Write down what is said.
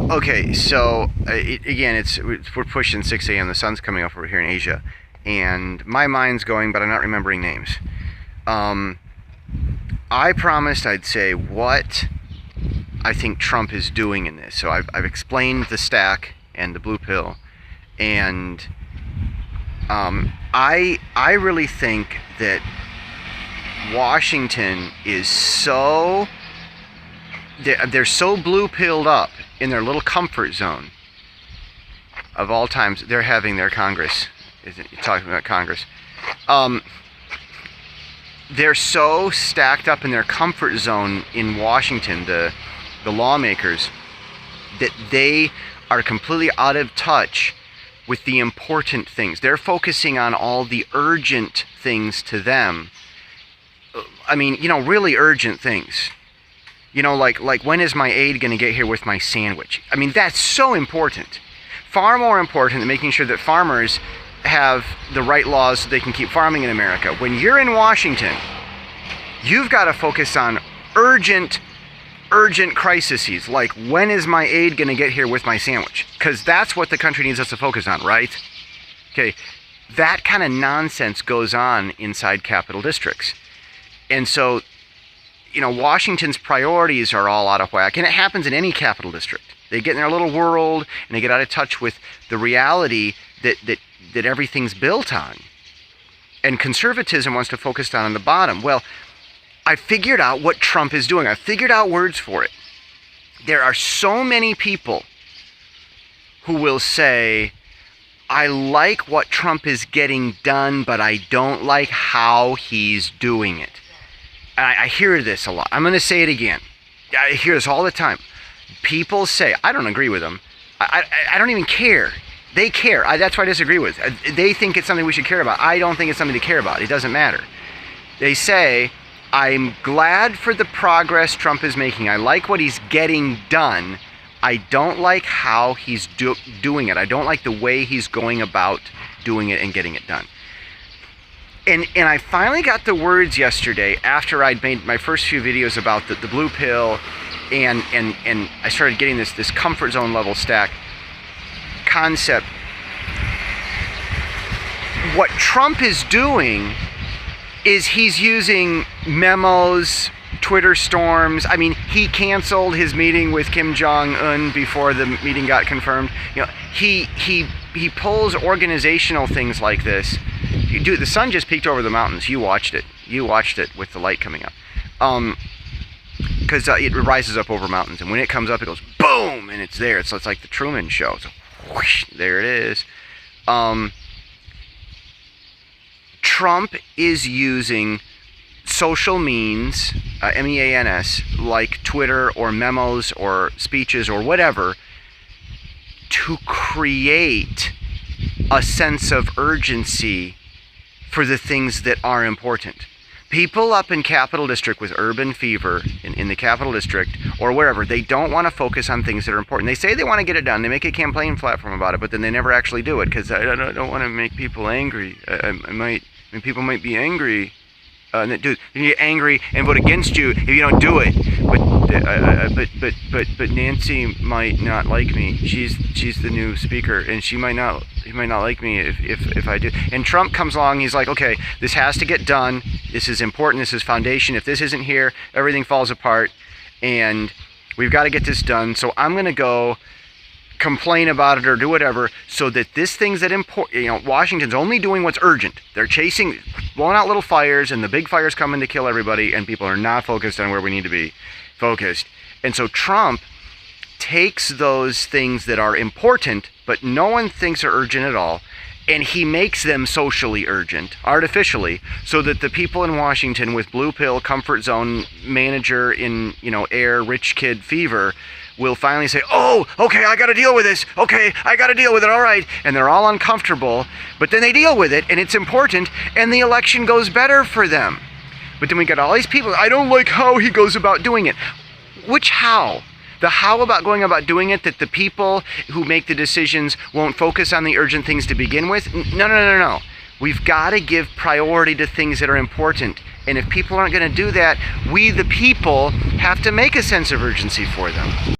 Okay, so again, we're pushing 6 a.m. The sun's coming up over here in Asia, and my mind's going, but I'm not remembering names. I promised I'd say what I think Trump is doing in this. So I've explained the stack and the blue pill, and I really think that Washington is they're so blue pilled up in their little comfort zone of all times. They're having their Congress. Talking about Congress. They're so stacked up in their comfort zone in Washington, the lawmakers, that they are completely out of touch with the important things. They're focusing on all the urgent things to them. I mean, really urgent things. Like when is my aide going to get here with my sandwich? I mean, that's so important. Far more important than making sure that farmers have the right laws so they can keep farming in America. When you're in Washington, you've got to focus on urgent crises, like when is my aide going to get here with my sandwich? Because that's what the country needs us to focus on, right? Okay, that kind of nonsense goes on inside capital districts. And so, Washington's priorities are all out of whack, and it happens in any capital district. They get in their little world, and they get out of touch with the reality that everything's built on. And conservatism wants to focus on the bottom. Well, I figured out what Trump is doing. I figured out words for it. There are so many people who will say, I like what Trump is getting done, but I don't like how he's doing it. I hear this a lot. I'm going to say it again. I hear this all the time. People say, I don't agree with them. I don't even care. They care. That's what I disagree with. They think it's something we should care about. I don't think it's something to care about. It doesn't matter. They say, I'm glad for the progress Trump is making. I like what he's getting done. I don't like how he's doing it. I don't like the way he's going about doing it and getting it done. And I finally got the words yesterday after I'd made my first few videos about the blue pill, and I started getting this comfort zone level stack concept. What Trump is doing is he's using memos, Twitter storms. I mean, he canceled his meeting with Kim Jong-un before the meeting got confirmed. He pulls organizational things like this. Dude, the sun just peeked over the mountains. You watched it. You watched it with the light coming up. Because it rises up over mountains, and when it comes up, it goes boom, and it's there. So it's like the Truman Show. So whoosh, there it is. Trump is using social means, MEANS, like Twitter or memos or speeches or whatever, to create a sense of urgency for the things that are important. People up in Capital District with urban fever, in the Capital District or wherever, they don't want to focus on things that are important. They say they want to get it done. They make a campaign platform about it, but then they never actually do it because I don't want to make people angry. People might be angry. Dude, you get angry and vote against you if you don't do it. But Nancy might not like me. She's the new speaker, and he might not like me if I do. And Trump comes along. He's like, okay, this has to get done. This is important. This is foundation. If this isn't here, everything falls apart. And we've got to get this done. So I'm gonna go complain about it or do whatever, so that this thing's that important. Washington's only doing what's urgent. They're blowing out little fires, and the big fire's coming to kill everybody, and people are not focused on where we need to be focused. And so Trump takes those things that are important, but no one thinks are urgent at all, and he makes them socially urgent, artificially, so that the people in Washington with blue pill, comfort zone, manager in, air, rich kid fever, will finally say, oh, okay, I got to deal with this. Okay, I got to deal with it. All right. And they're all uncomfortable, but then they deal with it, and it's important, and the election goes better for them. But then we got all these people, I don't like how he goes about doing it. Which how? The how about going about doing it, that the people who make the decisions won't focus on the urgent things to begin with? No. We've got to give priority to things that are important. And if people aren't going to do that, we, the people, have to make a sense of urgency for them.